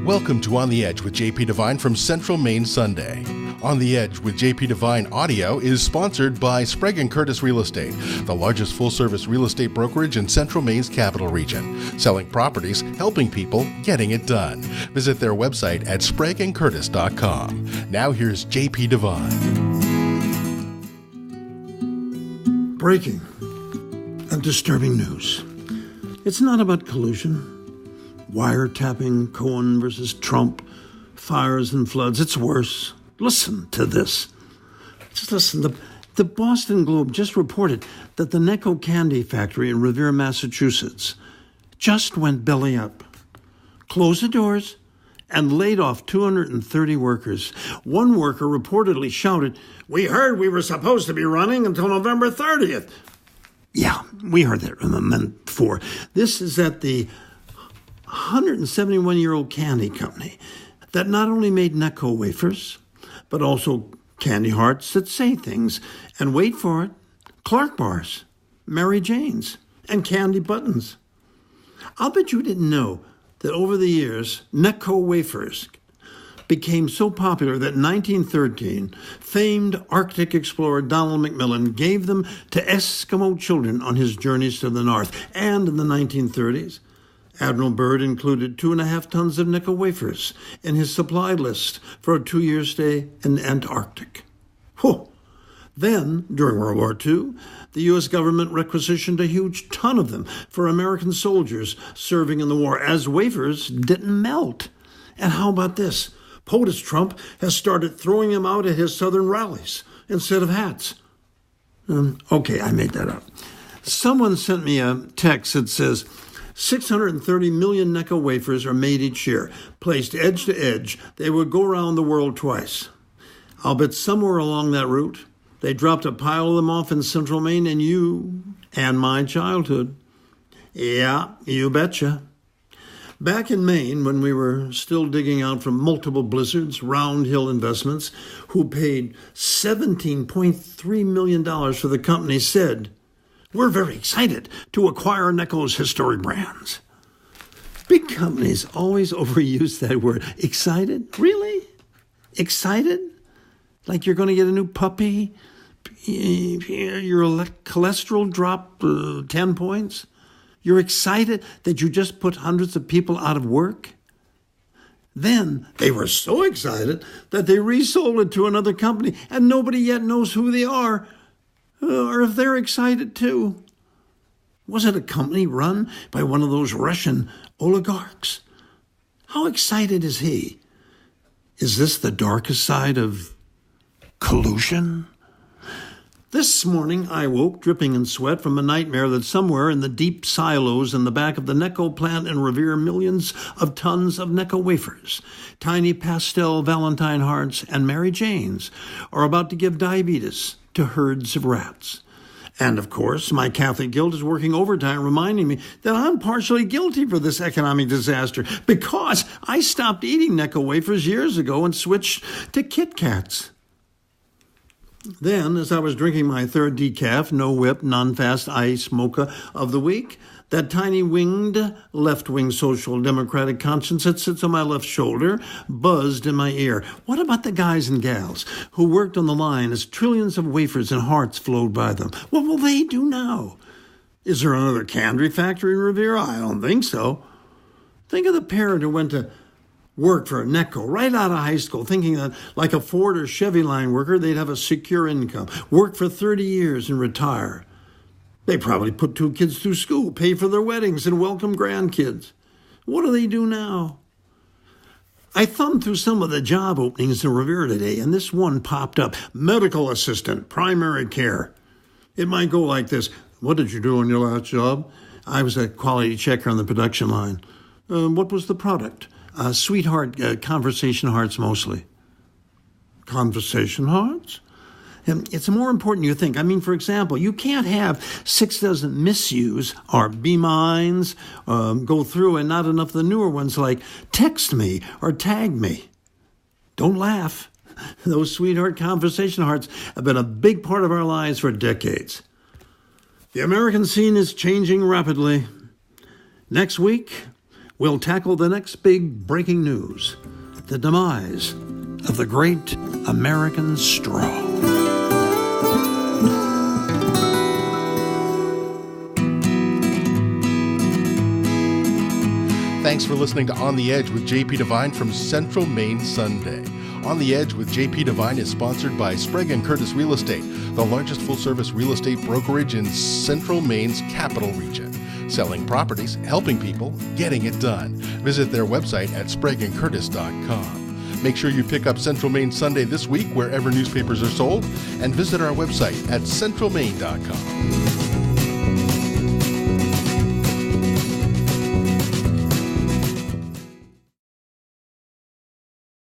Welcome to On the Edge with JP Devine from Central Maine Sunday. On the Edge with JP Devine audio is sponsored by Sprague & Curtis Real Estate, the largest full-service real estate brokerage in Central Maine's capital region. Selling properties, helping people, getting it done. Visit their website at spragueandcurtis.com. Now here's JP Devine. Breaking and disturbing news. It's not about collusion, wiretapping, Cohen versus Trump, fires and floods. It's worse. Listen to this. Just listen. The Boston Globe just reported that the Necco candy factory in Revere, Massachusetts, just went belly up, closed the doors, and laid off 230 workers. One worker reportedly shouted, "We heard we were supposed to be running until November 30th. Yeah, we heard that before. This is at the 171-year-old candy company that not only made Necco wafers, but also candy hearts that say things. And wait for it, Clark bars, Mary Janes, and candy buttons. I'll bet you didn't know that over the years, Necco wafers became so popular that in 1913, famed Arctic explorer Donald McMillan gave them to Eskimo children on his journeys to the north. And in the 1930s, Admiral Byrd included 2.5 tons of Necco wafers in his supply list for a 2-year stay in Antarctic. Whew. Then, during World War II, the U.S. government requisitioned a huge ton of them for American soldiers serving in the war, as wafers didn't melt. And how about this? POTUS Trump has started throwing them out at his southern rallies instead of hats. Okay, I made that up. Someone sent me a text that says, 630 million Necco wafers are made each year. Placed edge to edge, they would go around the world twice. I'll bet somewhere along that route, they dropped a pile of them off in Central Maine and you and my childhood. Yeah, you betcha. Back in Maine, when we were still digging out from multiple blizzards, Round Hill Investments, who paid $17.3 million for the company, said, "We're very excited to acquire Necco's historic brands." Big companies always overuse that word. Excited? Really? Excited? Like you're going to get a new puppy? Your cholesterol dropped 10 points? You're excited that you just put hundreds of people out of work? Then they were so excited that they resold it to another company, and nobody yet knows who they are, or if they're excited too. Was it a company run by one of those Russian oligarchs? How excited is he? Is this the darkest side of collusion? This morning I woke dripping in sweat from a nightmare that somewhere in the deep silos in the back of the Necco plant in Revere, millions of tons of Necco wafers, tiny pastel Valentine hearts, and Mary Janes are about to give diabetes to herds of rats. And, of course, my Catholic guilt is working overtime, reminding me that I'm partially guilty for this economic disaster because I stopped eating Necco wafers years ago and switched to Kit Kats. Then, as I was drinking my third decaf, no-whip, non-fast ice mocha of the week, that tiny winged, left-wing social democratic conscience that sits on my left shoulder buzzed in my ear. What about the guys and gals who worked on the line as trillions of wafers and hearts flowed by them? What will they do now? Is there another candy factory in Revere? I don't think so. Think of the parent who went to work for a Necco right out of high school, thinking that like a Ford or Chevy line worker, they'd have a secure income, work for 30 years and retire. They probably put 2 kids through school, pay for their weddings, and welcome grandkids. What do they do now? I thumbed through some of the job openings in Revere today, and this one popped up. Medical assistant, primary care. It might go like this. What did you do on your last job? I was a quality checker on the production line. What was the product? Sweetheart conversation hearts mostly. Conversation hearts? It's more important than you think. I mean, for example, you can't have 6 dozen misuse or be mines go through and not enough of the newer ones like text me or tag me. Don't laugh. Those sweetheart conversation hearts have been a big part of our lives for decades. The American scene is changing rapidly. Next week, we'll tackle the next big breaking news, the demise of the great American straw. Thanks for listening to On the Edge with JP Devine from Central Maine Sunday. On the Edge with JP Devine is sponsored by Sprague & Curtis Real Estate, the largest full-service real estate brokerage in Central Maine's capital region. Selling properties, helping people, getting it done. Visit their website at spragueandcurtis.com. Make sure you pick up Central Maine Sunday this week wherever newspapers are sold, and visit our website at centralmaine.com.